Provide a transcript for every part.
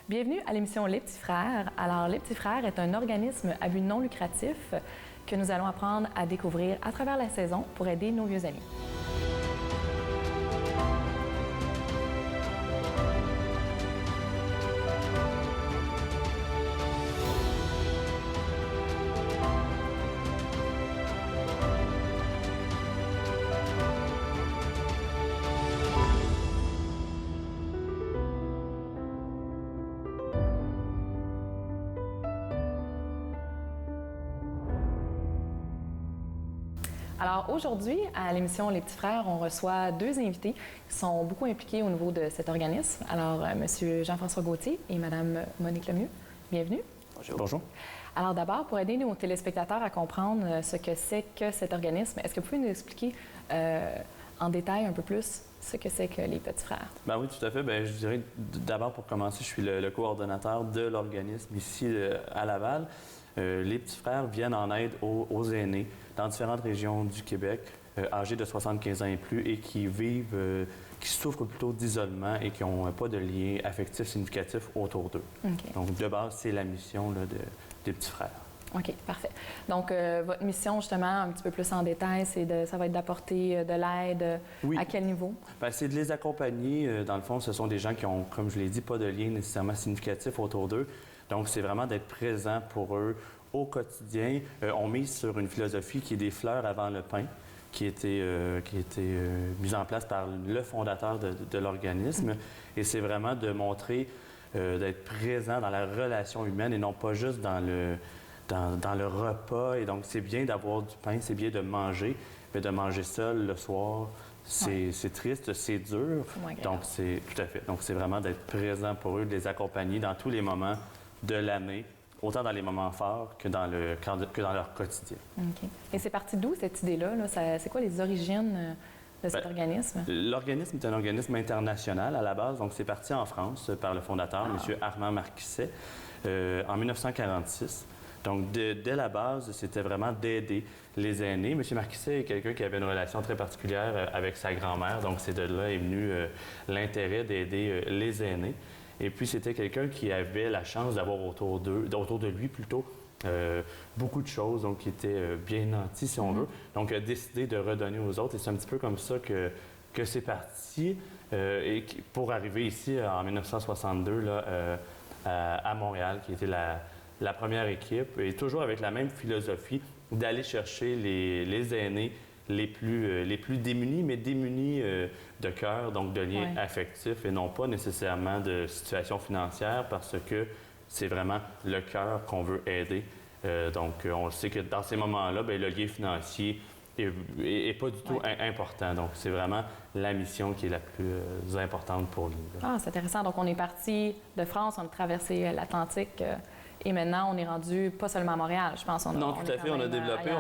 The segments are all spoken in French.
Bienvenue à l'émission Les Petits Frères. Alors, Les Petits Frères est un organisme à but non lucratif que nous allons apprendre à découvrir à travers la saison pour aider nos vieux amis. Alors aujourd'hui, à l'émission Les Petits Frères, on reçoit deux invités qui sont beaucoup impliqués au niveau de cet organisme. Alors, M. Jean-François Gauthier et Mme Monique Lemieux, bienvenue. Bonjour. Bonjour. Alors d'abord, pour aider nos téléspectateurs à comprendre ce que c'est que cet organisme, est-ce que vous pouvez nous expliquer en détail un peu plus ce que c'est que les Petits Frères? Ben oui, tout à fait. Bien, je dirais d'abord, pour commencer, je suis le coordonnateur de l'organisme ici à Laval. Les Petits Frères viennent en aide aux aînés dans différentes régions du Québec, âgés de 75 ans et plus, et qui vivent, qui souffrent plutôt d'isolement et qui n'ont pas de lien affectif significatif autour d'eux. Okay. Donc, de base, c'est la mission là, des Petits Frères. OK, parfait. Donc, votre mission, justement, un petit peu plus en détail, ça va être d'apporter de l'aide. Oui. À quel niveau? Bien, c'est de les accompagner. Dans le fond, ce sont des gens qui ont, comme je l'ai dit, pas de lien nécessairement significatif autour d'eux. Donc, c'est vraiment d'être présent pour eux au quotidien. On mise sur une philosophie qui est des fleurs avant le pain, qui a été mise en place par le fondateur de l'organisme. Et c'est vraiment de montrer, d'être présent dans la relation humaine et non pas juste dans le repas. Et donc, c'est bien d'avoir du pain, c'est bien de manger, mais de manger seul le soir, c'est triste, c'est dur. Donc, c'est tout à fait. Donc, c'est vraiment d'être présent pour eux, de les accompagner dans tous les moments de l'année, autant dans les moments forts que dans leur quotidien. OK. Et c'est parti d'où cette idée-là? Là? C'est quoi les origines de cet organisme? L'organisme est un organisme international à la base. Donc, c'est parti en France par le fondateur, M. Armand Marquisset, en 1946. Donc, dès la base, c'était vraiment d'aider les aînés. M. Marquisset est quelqu'un qui avait une relation très particulière avec sa grand-mère. Donc, c'est de là est venu l'intérêt d'aider les aînés. Et puis, c'était quelqu'un qui avait la chance d'avoir autour de lui plutôt beaucoup de choses, donc qui était bien nanti, si on veut. Donc, il a décidé de redonner aux autres. Et c'est un petit peu comme ça que c'est parti. Et pour arriver ici en 1962 là, à Montréal, qui était la première équipe, et toujours avec la même philosophie d'aller chercher les aînés les plus démunis, mais démunis de cœur, donc de liens affectifs et non pas nécessairement de situation financière, parce que c'est vraiment le cœur qu'on veut aider. Donc, on sait que dans ces moments-là, bien, le lien financier est pas du tout important. Donc, c'est vraiment la mission qui est la plus importante pour nous. Ah, c'est intéressant. Donc, on est parti de France, on a traversé l'Atlantique. Et maintenant, on est rendu pas seulement à Montréal, je pense. Non, tout à fait. On a développé.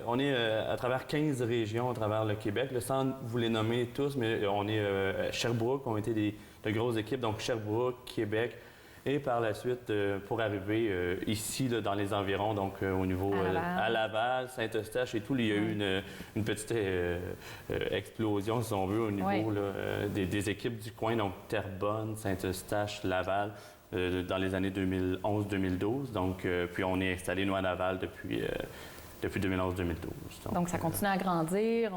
On est à travers 15 régions à travers le Québec. Sans vous les nommer tous, mais on est Sherbrooke, on a été de grosses équipes. Donc, Sherbrooke, Québec. Et par la suite, pour arriver ici, là, dans les environs, donc au niveau à Laval, Saint-Eustache et tout, il y a eu une petite explosion, si on veut, au niveau là, des équipes du coin. Donc, Terrebonne, Saint-Eustache, Laval. Dans les années 2011-2012. Donc, puis on est installé, nous, à Laval depuis 2011-2012. Donc, ça continue à grandir.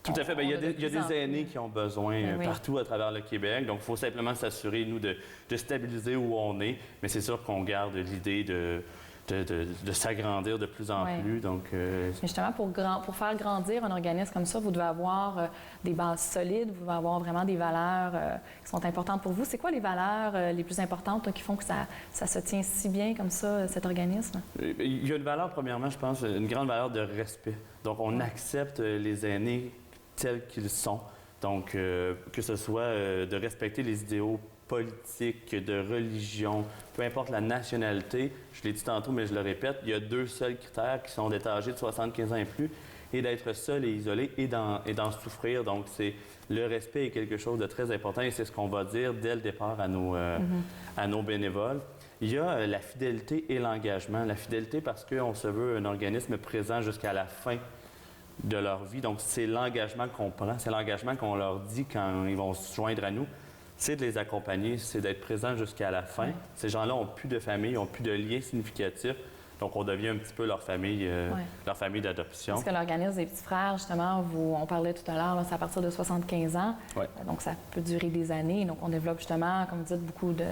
Tout à fait. Bien, il y a des aînés qui ont besoin partout à travers le Québec. Donc, il faut simplement s'assurer, nous, de stabiliser où on est. Mais c'est sûr qu'on garde l'idée de s'agrandir de plus en plus. Donc, Mais justement, pour faire grandir un organisme comme ça, vous devez avoir des bases solides, vous devez avoir vraiment des valeurs qui sont importantes pour vous. C'est quoi les valeurs les plus importantes qui font que ça se tient si bien comme ça, cet organisme? Il y a une valeur, premièrement, je pense, une grande valeur de respect. Donc, on accepte les aînés tels qu'ils sont. Donc, que ce soit de respecter les idéaux politique, de religion, peu importe la nationalité, je l'ai dit tantôt, mais je le répète, il y a deux seuls critères qui sont d'être âgé de 75 ans et plus et d'être seul et isolé et d'en souffrir. Donc, c'est le respect est quelque chose de très important et c'est ce qu'on va dire dès le départ à nos bénévoles. Il y a la fidélité et l'engagement. La fidélité parce qu'on se veut un organisme présent jusqu'à la fin de leur vie. Donc, c'est l'engagement qu'on prend, c'est l'engagement qu'on leur dit quand ils vont se joindre à nous. c'est de les accompagner, c'est d'être présent jusqu'à la fin. Ces gens-là n'ont plus de famille, n'ont plus de liens significatifs. Donc, on devient un petit peu leur famille d'adoption. Parce que l'organisme des petits frères, justement, on parlait tout à l'heure, c'est à partir de 75 ans. Ouais. Donc, ça peut durer des années. Donc, on développe justement, comme vous dites, beaucoup de...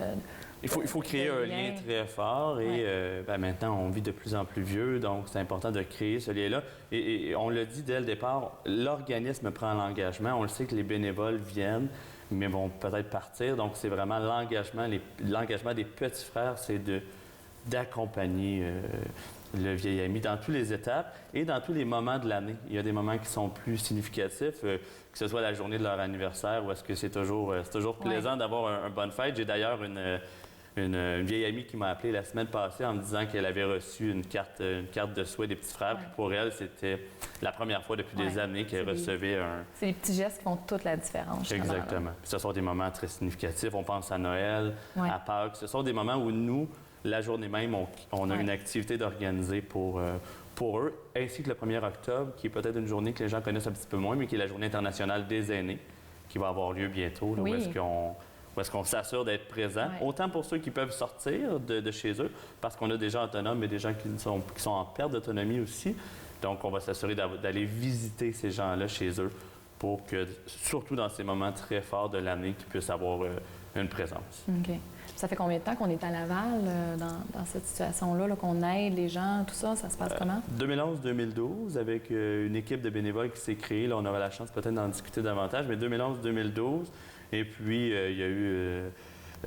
Il faut créer un lien très fort et maintenant, on vit de plus en plus vieux, donc c'est important de créer ce lien-là. Et on l'a dit dès le départ, l'organisme prend l'engagement. On le sait que les bénévoles viennent, mais vont peut-être partir. Donc, c'est vraiment l'engagement. L'engagement des petits frères, c'est d'accompagner le vieil ami dans toutes les étapes et dans tous les moments de l'année. Il y a des moments qui sont plus significatifs, que ce soit la journée de leur anniversaire ou est-ce que c'est toujours plaisant d'avoir une bonne fête. J'ai d'ailleurs une vieille amie qui m'a appelé la semaine passée en me disant qu'elle avait reçu une carte de souhait des petits frères. Puis pour elle, c'était la première fois depuis des années qu'elle recevait un... C'est les petits gestes qui font toute la différence. Exactement. Puis ce sont des moments très significatifs. On pense à Noël, à Pâques. Ce sont des moments où nous, la journée même, on a une activité d'organiser pour eux, ainsi que le 1er octobre, qui est peut-être une journée que les gens connaissent un petit peu moins, mais qui est la Journée internationale des aînés, qui va avoir lieu bientôt, là, où est-ce qu'on s'assure d'être présent, autant pour ceux qui peuvent sortir de chez eux, parce qu'on a des gens autonomes et des gens qui sont en perte d'autonomie aussi. Donc, on va s'assurer d'aller visiter ces gens-là chez eux pour que, surtout dans ces moments très forts de l'année, qu'ils puissent avoir une présence. OK. Ça fait combien de temps qu'on est à Laval dans cette situation-là, là, qu'on aide les gens, tout ça? Ça se passe comment? 2011-2012, avec une équipe de bénévoles qui s'est créée. Là, on aura la chance peut-être d'en discuter davantage, mais 2011-2012. Et puis, il y a eu...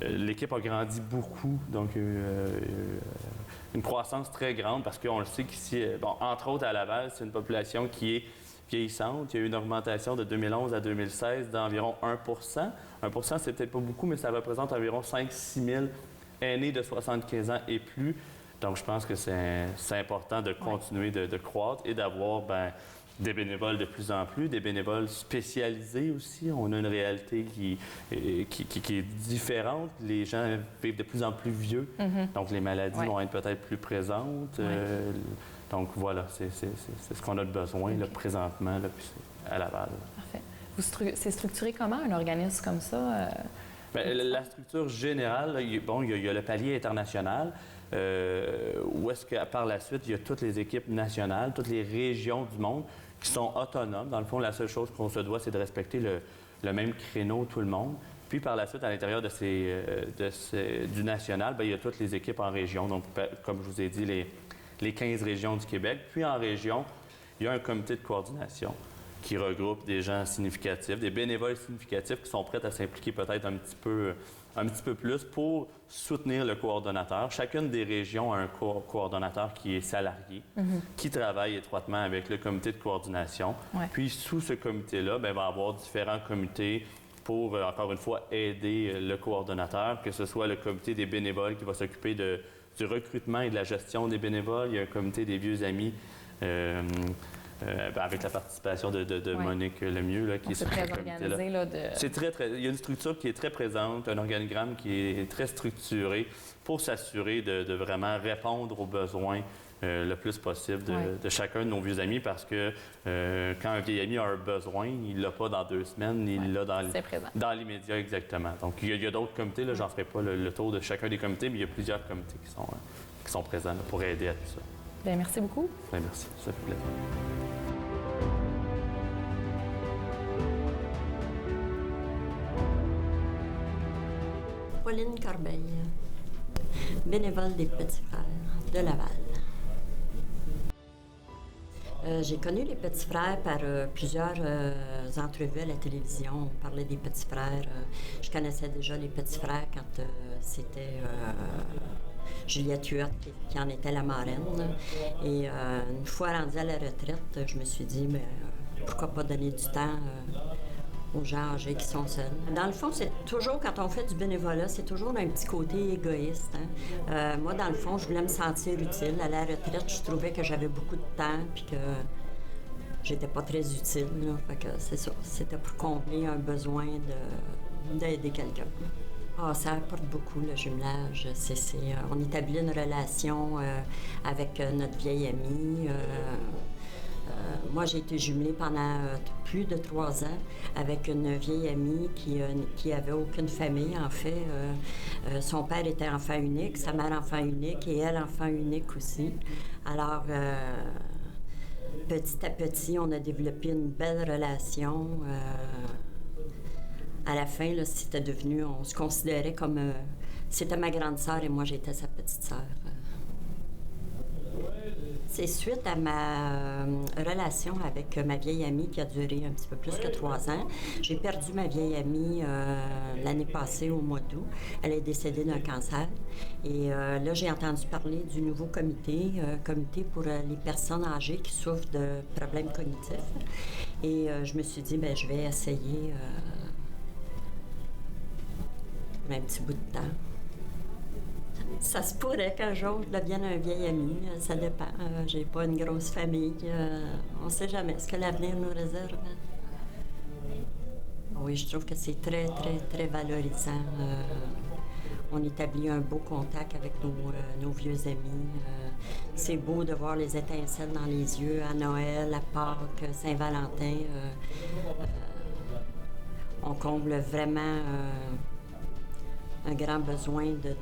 l'équipe a grandi beaucoup, donc une croissance très grande parce qu'on le sait qu'ici, entre autres à Laval, c'est une population qui est vieillissante. Il y a eu une augmentation de 2011 à 2016 d'environ 1 1 c'est peut-être pas beaucoup, mais ça représente environ 5-6 000 aînés de 75 ans et plus. Donc, je pense que c'est important de continuer de croître et d'avoir des bénévoles de plus en plus, des bénévoles spécialisés aussi. On a une réalité qui est différente. Les gens vivent de plus en plus vieux, donc les maladies vont être peut-être plus présentes. Donc voilà, c'est ce qu'on a de besoin là, présentement là, à Laval. Parfait. C'est structuré comment, un organisme comme ça? La structure générale, là, il y a le palier international, où est-ce que par la suite, il y a toutes les équipes nationales, toutes les régions du monde qui sont autonomes. Dans le fond, la seule chose qu'on se doit, c'est de respecter le même créneau, tout le monde. Puis par la suite, à l'intérieur du national, il y a toutes les équipes en région. Donc, comme je vous ai dit, les 15 régions du Québec. Puis en région, il y a un comité de coordination qui regroupe des gens significatifs, des bénévoles significatifs qui sont prêts à s'impliquer peut-être un petit peu plus pour soutenir le coordonnateur. Chacune des régions a un coordonnateur qui est salarié, qui travaille étroitement avec le comité de coordination. Puis sous ce comité-là, il va y avoir différents comités pour, encore une fois, aider le coordonnateur, que ce soit le comité des bénévoles qui va s'occuper du recrutement et de la gestion des bénévoles. Il y a un comité des vieux amis avec la participation de Monique Lemieux, là, qui est sur ce comité-là. Il y a une structure qui est très présente, un organigramme qui est très structuré pour s'assurer de vraiment répondre aux besoins le plus possible de chacun de nos vieux amis, parce que quand un vieil ami a un besoin, il ne l'a pas dans 2 semaines, il l'a dans l'immédiat exactement. Donc, il y a d'autres comités, je n'en ferai pas le tour de chacun des comités, mais il y a plusieurs comités qui sont présents là, pour aider à tout ça. Bien, merci beaucoup. Bien, merci, ça fait plaisir. Pauline Corbeil, bénévole des Petits Frères de Laval. J'ai connu les Petits Frères par plusieurs entrevues à la télévision. On parlait des Petits Frères. Je connaissais déjà les Petits Frères quand c'était Juliette Huot qui en était la marraine. Et une fois rendue à la retraite, je me suis dit, pourquoi pas donner du temps aux gens âgés qui sont seuls. Dans le fond, c'est toujours, quand on fait du bénévolat, c'est toujours un petit côté égoïste. Moi, dans le fond, je voulais me sentir utile. À la retraite, je trouvais que j'avais beaucoup de temps puis que j'étais pas très utile. Là. Fait que c'est ça. C'était pour combler un besoin d'aider quelqu'un. Ça apporte beaucoup, le jumelage. On établit une relation avec notre vieille amie. moi, j'ai été jumelée pendant plus de 3 ans avec une vieille amie qui avait aucune famille, en fait. Son père était enfant unique, sa mère enfant unique et elle enfant unique aussi. Alors, petit à petit, on a développé une belle relation. À la fin, là, c'était devenu, on se considérait comme... c'était ma grande sœur et moi, j'étais sa petite sœur. C'est suite à ma relation avec ma vieille amie qui a duré un petit peu plus que 3 ans. J'ai perdu ma vieille amie l'année passée au mois d'août. Elle est décédée d'un cancer. Et là, j'ai entendu parler du nouveau comité, comité pour les personnes âgées qui souffrent de problèmes cognitifs. Et je me suis dit, bien, je vais essayer un petit bout de temps. Ça se pourrait qu'un jour je devienne un vieil ami, ça dépend. J'ai pas une grosse famille. On ne sait jamais ce que l'avenir nous réserve. Oui, je trouve que c'est très, très, très valorisant. On établit un beau contact avec nos vieux amis. C'est beau de voir les étincelles dans les yeux à Noël, à Pâques, Saint-Valentin. On comble vraiment un grand besoin de...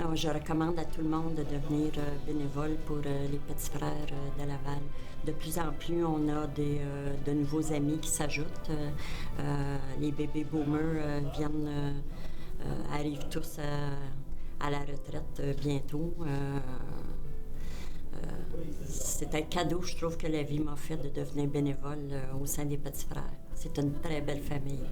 Alors, je recommande à tout le monde de devenir bénévole pour les Petits Frères de Laval. De plus en plus, on a de nouveaux amis qui s'ajoutent. Les bébés boomers arrivent tous à la retraite bientôt. C'est un cadeau, je trouve, que la vie m'a fait de devenir bénévole au sein des Petits Frères. C'est une très belle famille.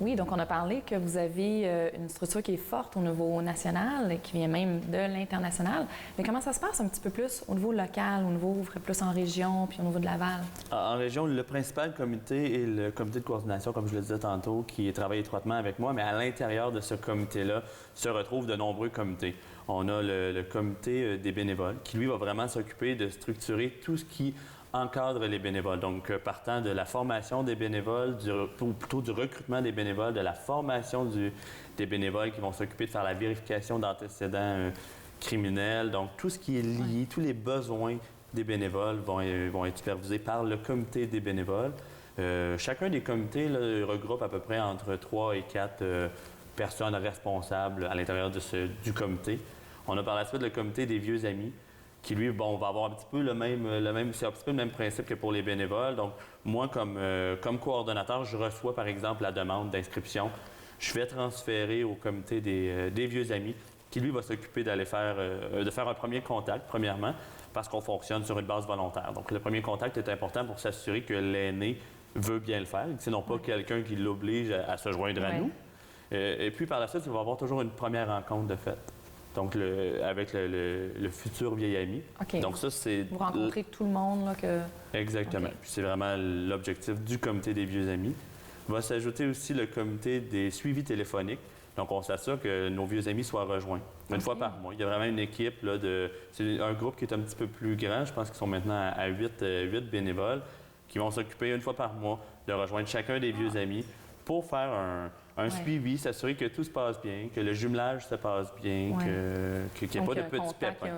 Oui, donc on a parlé que vous avez une structure qui est forte au niveau national et qui vient même de l'international. Mais comment ça se passe un petit peu plus au niveau local, au niveau plus en région, puis au niveau de Laval? En région, le principal comité est le comité de coordination, comme je le disais tantôt, qui travaille étroitement avec moi, mais à l'intérieur de ce comité-là se retrouvent de nombreux comités. On a le comité des bénévoles, qui lui va vraiment s'occuper de structurer tout ce qui encadre les bénévoles. Donc, partant de la formation des bénévoles, ou plutôt du recrutement des bénévoles, de la formation des bénévoles qui vont s'occuper de faire la vérification d'antécédents criminels. Donc, tout ce qui est lié, tous les besoins des bénévoles vont être supervisés par le comité des bénévoles. Chacun des comités là, regroupe à peu près entre 3 et 4 personnes responsables à l'intérieur du comité. On a par la suite le comité des vieux amis, qui, lui, va avoir un petit peu c'est un petit peu le même principe que pour les bénévoles. Donc, moi, comme coordonnateur, je reçois, par exemple, la demande d'inscription. Je vais transférer au comité des vieux amis, qui, lui, va s'occuper de faire un premier contact, premièrement, parce qu'on fonctionne sur une base volontaire. Donc, le premier contact est important pour s'assurer que l'aîné veut bien le faire, et que ce n'est pas quelqu'un qui l'oblige à se joindre à nous. Et puis, par la suite, il va y avoir toujours une première rencontre de fait. Donc, avec le futur vieil ami. Okay. Donc, ça, c'est... Vous rencontrez tout le monde, là, que... Exactement. Okay. Puis c'est vraiment l'objectif du comité des vieux amis. Va s'ajouter aussi le comité des suivis téléphoniques. Donc, on s'assure que nos vieux amis soient rejoints une fois par mois. Il y a vraiment une équipe, là, c'est un groupe qui est un petit peu plus grand. Je pense qu'ils sont maintenant à 8 bénévoles qui vont s'occuper une fois par mois de rejoindre chacun des vieux amis pour faire un suivi, s'assurer que tout se passe bien, que le jumelage se passe bien, qu'il n'y ait pas de petits pépins.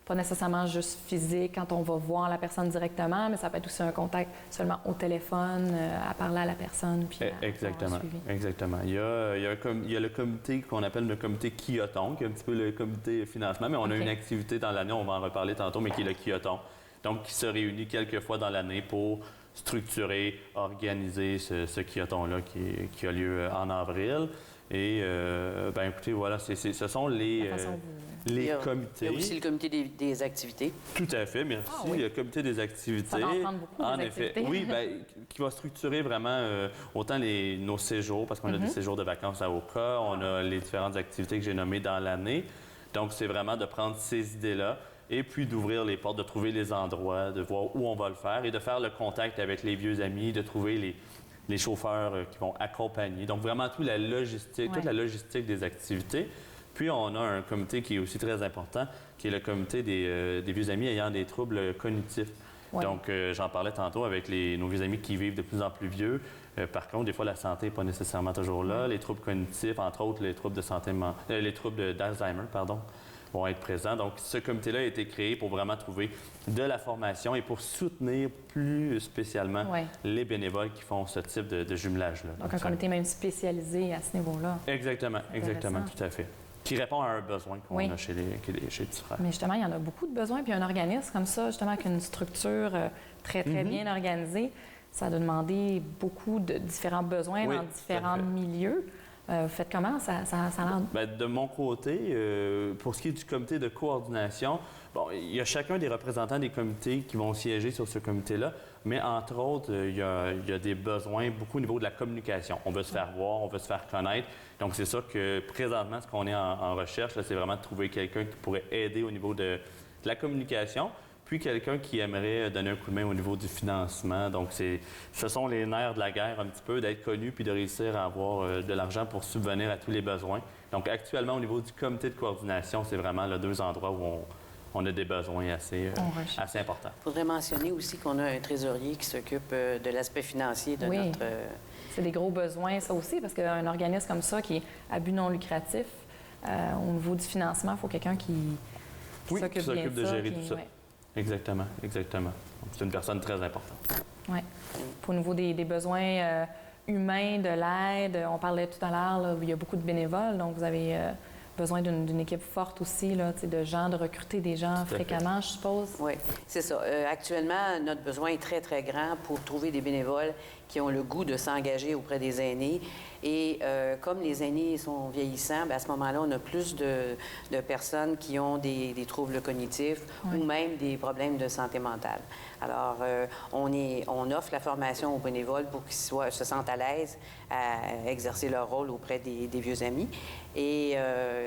Pas nécessairement juste physique quand on va voir la personne directement, mais ça peut être aussi un contact seulement au téléphone, à parler à la personne. Puis exactement. Exactement. Il y a le comité qu'on appelle le comité Quilloton, qui est un petit peu le comité financement, mais on a une activité dans l'année, on va en reparler tantôt, mais qui est le Quilloton. Donc, qui se réunit quelques fois dans l'année pour structurer, organiser ce quilloton-là qui a lieu en avril. Et, bien écoutez, voilà, ce sont les comités. Il y a aussi le comité des activités. Tout à fait, merci. Il y a le comité des activités. Ça va en prendre beaucoup, en des effet. activités. Oui, bien, qui va structurer vraiment autant nos séjours, parce qu'on a des séjours de vacances à Oka, on a les différentes activités que j'ai nommées dans l'année. Donc, c'est vraiment de prendre ces idées-là et puis d'ouvrir les portes, de trouver les endroits, de voir où on va le faire et de faire le contact avec les vieux amis, de trouver les chauffeurs qui vont accompagner. Donc, vraiment toute la logistique des activités. Puis, on a un comité qui est aussi très important, qui est le comité des vieux amis ayant des troubles cognitifs. Ouais. Donc, j'en parlais tantôt avec nos vieux amis qui vivent de plus en plus vieux. Par contre, des fois, la santé n'est pas nécessairement toujours là. Les troubles cognitifs, entre autres, les troubles de santé, les troubles d'Alzheimer, pardon, vont être présents. Donc, ce comité-là a été créé pour vraiment trouver de la formation et pour soutenir plus spécialement les bénévoles qui font ce type de jumelage-là. Donc, un comité même spécialisé à ce niveau-là. Exactement, tout à fait. Qui répond à un besoin qu'on a chez les petits frères. Mais justement, il y en a beaucoup de besoins. Puis un organisme comme ça, justement, avec une structure très bien organisée, ça doit demander beaucoup de différents besoins dans différents milieux. Vous faites comment? Ça a l'air... Bien, de mon côté, pour ce qui est du comité de coordination, bon, il y a chacun des représentants des comités qui vont siéger sur ce comité-là, mais entre autres, il y a des besoins beaucoup au niveau de la communication. On veut se faire voir, on veut se faire connaître. Donc, c'est ça que présentement, ce qu'on est en recherche, là, c'est vraiment de trouver quelqu'un qui pourrait aider au niveau de la communication, puis quelqu'un qui aimerait donner un coup de main au niveau du financement. Donc, ce sont les nerfs de la guerre un petit peu, d'être connu puis de réussir à avoir de l'argent pour subvenir à tous les besoins. Donc, actuellement, au niveau du comité de coordination, c'est vraiment là, 2 endroits où on a des besoins assez importants. Il faudrait mentionner aussi qu'on a un trésorier qui s'occupe de l'aspect financier de notre... C'est des gros besoins, ça aussi, parce qu'un organisme comme ça, qui est à but non lucratif, au niveau du financement, il faut quelqu'un qui s'occupe bien de gérer tout ça. Exactement. C'est une personne très importante. Oui. Au niveau des besoins humains, de l'aide, on parlait tout à l'heure, il y a beaucoup de bénévoles, donc vous avez besoin d'une équipe forte aussi, là, de gens, de recruter des gens fréquemment, je suppose. Oui, c'est ça. Actuellement, notre besoin est très, très grand pour trouver des bénévoles qui ont le goût de s'engager auprès des aînés. Et comme les aînés sont vieillissants, bien, à ce moment-là, on a plus de personnes qui ont des troubles cognitifs ou même des problèmes de santé mentale. Alors, on offre la formation aux bénévoles pour qu'ils se sentent à l'aise à exercer leur rôle auprès des vieux amis. Et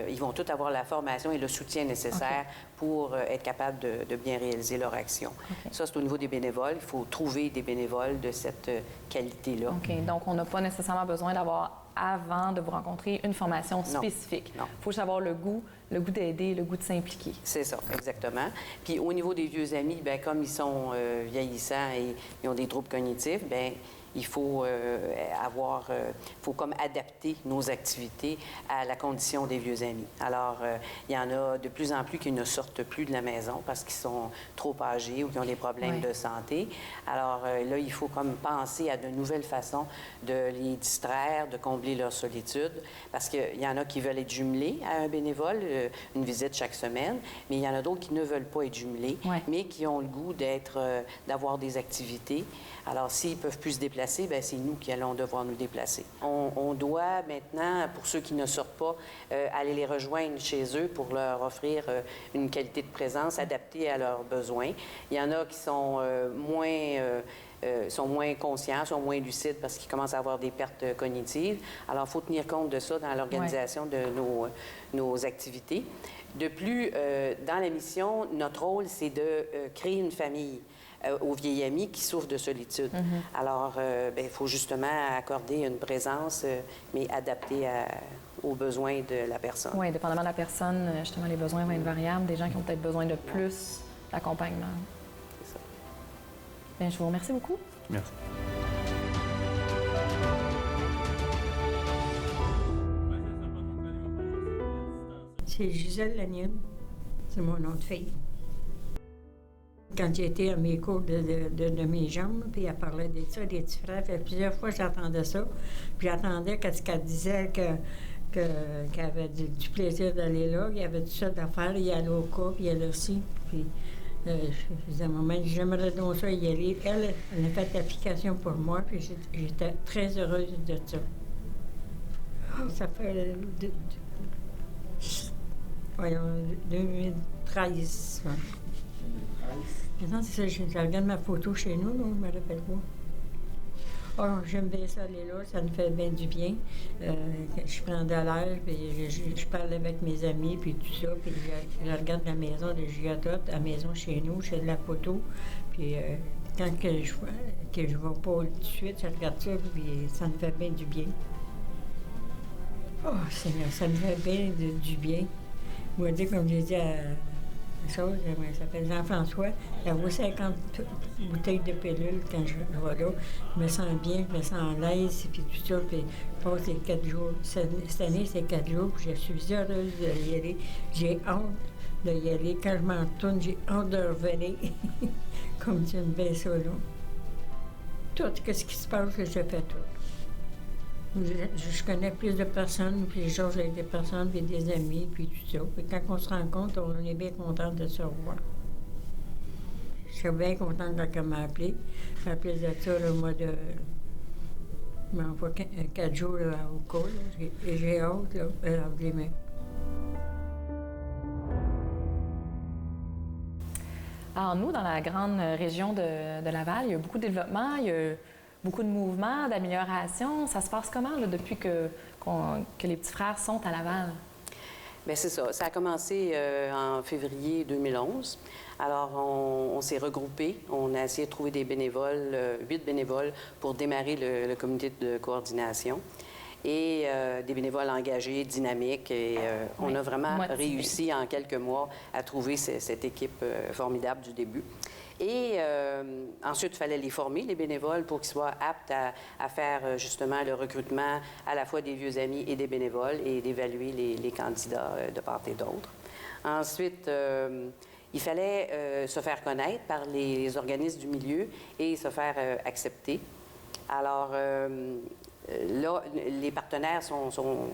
ils vont tous avoir la formation et le soutien nécessaire pour être capables de bien réaliser leur action. Ça, c'est au niveau des bénévoles. Il faut trouver des bénévoles de cette qualité-là. OK. Donc, on n'a pas nécessairement besoin d'avoir, avant de vous rencontrer, une formation spécifique. Il faut juste avoir le goût d'aider, le goût de s'impliquer. C'est ça, exactement. Puis au niveau des vieux amis, bien, comme ils sont vieillissants et ils ont des troubles cognitifs, bien, il faut faut comme adapter nos activités à la condition des vieux amis. Alors, il y en a de plus en plus qui ne sortent plus de la maison parce qu'ils sont trop âgés ou qui ont des problèmes de santé. Alors là, il faut comme penser à de nouvelles façons de les distraire, de combler leur solitude, parce qu'il y en a qui veulent être jumelés à un bénévole, une visite chaque semaine, mais il y en a d'autres qui ne veulent pas être jumelés, mais qui ont le goût d'avoir des activités. Alors, s'ils ne peuvent plus se déplacer, bien, c'est nous qui allons devoir nous déplacer. On doit maintenant, pour ceux qui ne sortent pas, aller les rejoindre chez eux pour leur offrir une qualité de présence adaptée à leurs besoins. Il y en a qui sont moins conscients, sont moins lucides parce qu'ils commencent à avoir des pertes cognitives. Alors, il faut tenir compte de ça dans l'organisation de nos activités. De plus, dans la mission, notre rôle, c'est de créer une famille aux vieils amis qui souffrent de solitude. Alors, il faut justement accorder une présence, mais adaptée aux besoins de la personne. Oui, dépendamment de la personne, justement, les besoins vont être variables. Des gens qui ont peut-être besoin de plus d'accompagnement. C'est ça. Bien, je vous remercie beaucoup. Merci. C'est Gisèle Lanienne. C'est mon nom de fille. Quand j'étais à mes cours de mes jambes, puis elle parlait de ça, des petits frères, puis plusieurs fois j'entendais ça. Puis j'attendais qu'elle disait qu'elle avait du plaisir d'aller là, qu'il y avait tout ça d'affaires, il y allait au cas, puis il y allait aussi. Puis je disais à maman, j'aimerais donc ça y aller. Elle a fait l'application pour moi, puis j'étais très heureuse de ça. Ça fait... voyons, 2013. Ouais. Maintenant, c'est ça, je regarde ma photo chez nous, donc je me rappelle pas. Oh, j'aime bien ça aller là, ça me fait bien du bien. Je prends de l'air, puis je parle avec mes amis, puis tout ça, puis je regarde la maison de Giatotte, la maison chez nous, je fais de la photo, puis quand je vais pas tout de suite, je regarde ça, puis ça me fait bien du bien. Oh, Seigneur, ça me fait bien du bien. Moi, dire, comme j'ai dit chose, il s'appelle Jean-François. Il a 50 bouteilles de pilules quand je vais là. Je me sens bien, je me sens à l'aise, puis tout ça. Puis je passe les 4 jours. Cette année, c'est 4 jours, puis je suis heureuse d'y aller. J'ai honte d'y aller. Quand je m'en retourne, j'ai honte de revenir. Comme tu me mets ça, là. Tout ce qui se passe, je fais tout. Je connais plus de personnes, puis j'échange avec des personnes, puis des amis, puis tout ça. Puis quand on se rencontre, on est bien content de se revoir. Je suis bien contente quand elle m'a appelé. En plus de ça, le mois de... Je m'envoie 4 jours là, au col, et j'ai hâte, là, alors demain. Alors, nous, dans la grande région de Laval, il y a beaucoup de développement, il y a beaucoup de mouvements, d'amélioration. Ça se passe comment là, depuis que les petits frères sont à Laval? Bien, c'est ça. Ça a commencé en février 2011. Alors, on s'est regroupés. On a essayé de trouver des bénévoles, 8 bénévoles, pour démarrer le comité de coordination. Et des bénévoles engagés, dynamiques. Et on a vraiment réussi en quelques mois à trouver cette équipe formidable du début. Et ensuite, il fallait les former, les bénévoles, pour qu'ils soient aptes à faire justement le recrutement à la fois des vieux amis et des bénévoles et d'évaluer les candidats de part et d'autre. Ensuite, il fallait se faire connaître par les organismes du milieu et se faire accepter. Alors, là, les partenaires sont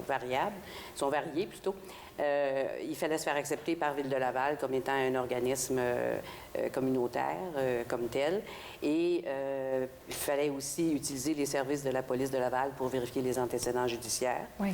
variés plutôt. Il fallait se faire accepter par Ville de Laval comme étant un organisme communautaire comme tel. Et il fallait aussi utiliser les services de la police de Laval pour vérifier les antécédents judiciaires. Oui.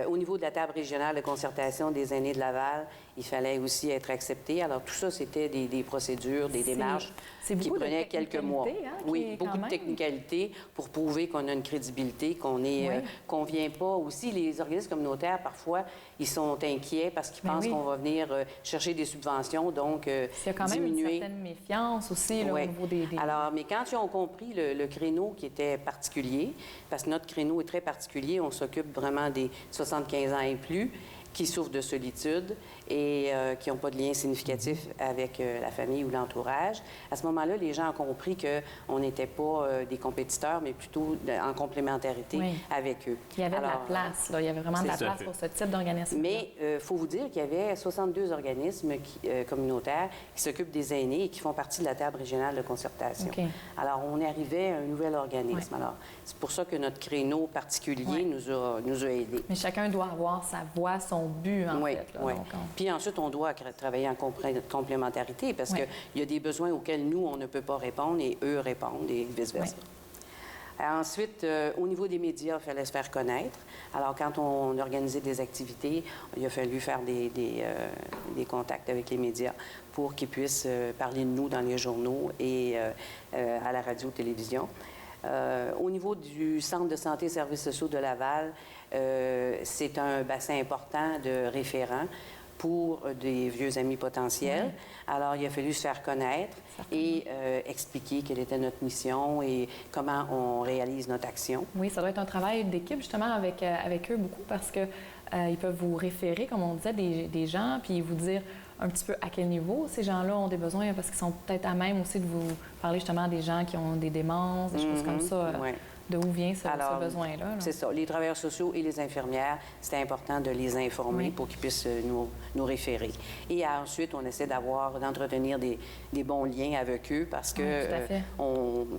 Au niveau de la table régionale de concertation des aînés de Laval, il fallait aussi être accepté. Alors, tout ça, c'était des procédures, des démarches qui prenaient quelques mois. Hein, oui, beaucoup de technicalités pour prouver qu'on a une crédibilité, qu'on ne vient pas. Aussi, les organismes communautaires, parfois, ils sont inquiets parce qu'ils pensent qu'on va venir chercher des subventions, donc il y a quand même une certaine méfiance aussi là, au niveau des... Alors, mais quand ils ont compris le créneau qui était particulier, parce que notre créneau est très particulier, on s'occupe vraiment des 75 ans et plus, qui souffrent de solitude et qui n'ont pas de lien significatif avec la famille ou l'entourage. À ce moment-là, les gens ont compris qu'on n'était pas des compétiteurs, mais plutôt en complémentarité avec eux. Il y avait de la place, là. Il y avait vraiment de la place pour ce type d'organisme. Mais il faut vous dire qu'il y avait 62 organismes communautaires qui s'occupent des aînés et qui font partie de la table régionale de concertation. Okay. Alors, on arrivait à un nouvel organisme. Alors, c'est pour ça que notre créneau particulier nous a aidés. Mais chacun doit avoir sa voix, son but, en fait. Là, donc, Puis ensuite, on doit travailler en complémentarité parce qu'il y a des besoins auxquels nous, on ne peut pas répondre et eux répondent et vice-versa. Ensuite, au niveau des médias, il fallait se faire connaître. Alors, quand on organisait des activités, il a fallu faire des contacts avec les médias pour qu'ils puissent parler de nous dans les journaux et à la radio-télévision. Au niveau du Centre de santé et services sociaux de Laval, c'est un bassin important de référents pour des vieux amis potentiels. Alors, il a fallu se faire connaître et expliquer quelle était notre mission et comment on réalise notre action. Oui, ça doit être un travail d'équipe, justement, avec eux beaucoup, parce que ils peuvent vous référer, comme on disait, des gens, puis vous dire un petit peu à quel niveau ces gens-là ont des besoins, parce qu'ils sont peut-être à même aussi de vous parler justement des gens qui ont des démences, des choses comme ça. De où vient ce besoin-là? C'est ça. Les travailleurs sociaux et les infirmières, c'est important de les informer pour qu'ils puissent nous référer. Et ensuite, on essaie d'entretenir des bons liens avec eux parce que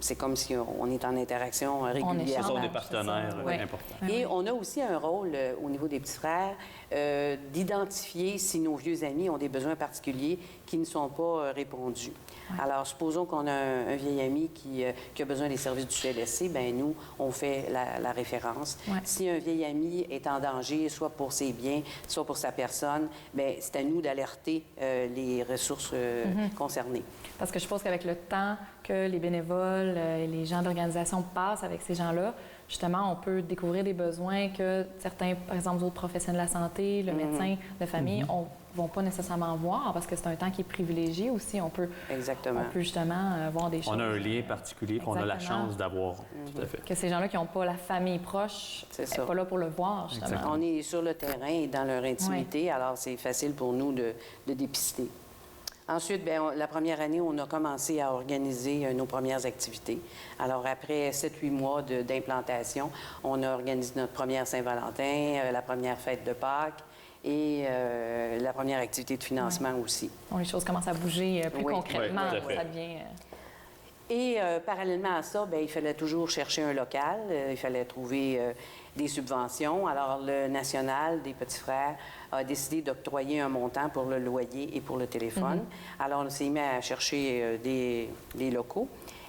c'est comme si on est en interaction régulière. Ce sont des partenaires importants. Et on a aussi un rôle au niveau des petits frères d'identifier si nos vieux amis ont des besoins particuliers qui ne sont pas répondus. Alors, supposons qu'on a un vieil ami qui a besoin des services du CLSC, bien nous, on fait la référence. Si un vieil ami est en danger, soit pour ses biens, soit pour sa personne, bien c'est à nous d'alerter les ressources concernées. Parce que je pense qu'avec le temps que les bénévoles et les gens d'organisation passent avec ces gens-là, justement, on peut découvrir des besoins que certains, par exemple, d'autres professionnels de la santé, le médecin de famille, ne vont pas nécessairement voir parce que c'est un temps qui est privilégié aussi. On peut justement voir des choses. On a un lien particulier qu'on a la chance d'avoir. Tout à fait. Que ces gens-là qui n'ont pas la famille proche ne sont pas là pour le voir, justement. Exactement. On est sur le terrain et dans leur intimité, alors c'est facile pour nous de dépister. Ensuite, bien, la première année, on a commencé à organiser nos premières activités. Alors, après 7-8 mois d'implantation, on a organisé notre première Saint-Valentin, la première fête de Pâques et la première activité de financement aussi. Bon, les choses commencent à bouger plus concrètement. Oui, tout à fait. Ça devient... Et parallèlement à ça, bien, il fallait toujours chercher un local, il fallait trouver des subventions. Alors, le National des Petits Frères a décidé d'octroyer un montant pour le loyer et pour le téléphone. Alors, on s'est mis à chercher des locaux.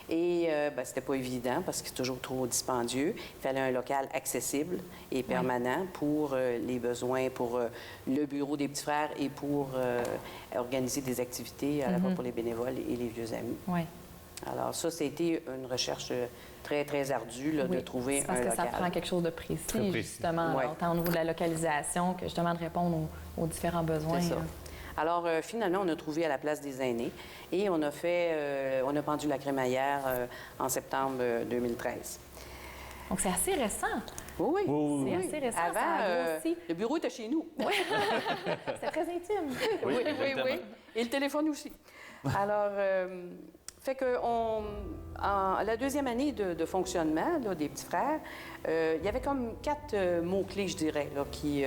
Et bien, c'était pas évident parce que c'est toujours trop dispendieux. Il fallait un local accessible et permanent pour les besoins, pour le bureau des Petits Frères et pour organiser des activités à la fois pour les bénévoles et les vieux amis. Oui. Alors ça, c'était une recherche très, très ardue là, de trouver parce un que local. ça prend quelque chose de précis, Très précis. justement, Ouais. tant au niveau de la localisation que justement de répondre aux différents besoins. C'est ça. là. Alors, finalement, on a trouvé à la place des aînés et on a pendu la crémaillère en septembre 2013. Donc, c'est assez récent. Oui, oui. C'est assez récent, Avant, ça a grossi. le bureau était chez nous. C'est très intime. Oui, exactement. Et le téléphone aussi. Alors, fait que la deuxième année de fonctionnement là, des Petits Frères, il y avait comme 4 mots-clés, je dirais, là, qui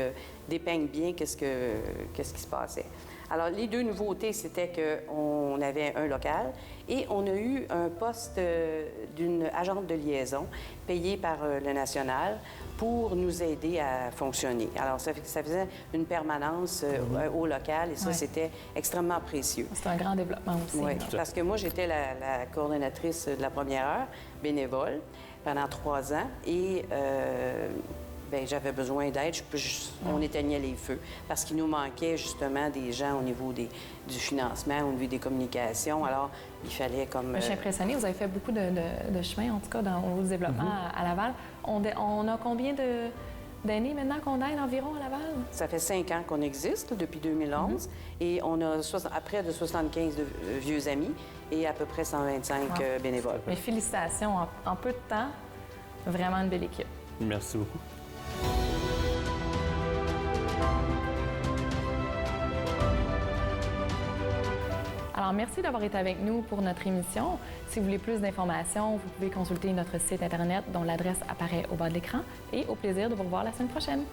dépeignent bien qu'est-ce qui se passait. Alors, les 2 nouveautés, c'était qu'on avait un local et on a eu un poste d'une agente de liaison payée par le National pour nous aider à fonctionner. Alors, ça faisait une permanence au local et ça, c'était extrêmement précieux. C'est un grand développement aussi. Oui, là. parce que moi, j'étais la coordonnatrice de la première heure, bénévole, pendant 3 ans et bien, j'avais besoin d'aide. On éteignait les feux parce qu'il nous manquait justement des gens au niveau du financement, au niveau des communications. Alors, il fallait comme... Je suis impressionnée. Vous avez fait beaucoup de chemin, en tout cas, au niveau du développement à Laval. On a combien d'années maintenant qu'on aide environ à Laval? Ça fait 5 ans qu'on existe, depuis 2011, et on a près de 75 vieux amis et à peu près 125 bénévoles. Mais félicitations, en peu de temps, vraiment une belle équipe. Merci beaucoup. Alors, merci d'avoir été avec nous pour notre émission. Si vous voulez plus d'informations, vous pouvez consulter notre site Internet dont l'adresse apparaît au bas de l'écran et au plaisir de vous revoir la semaine prochaine.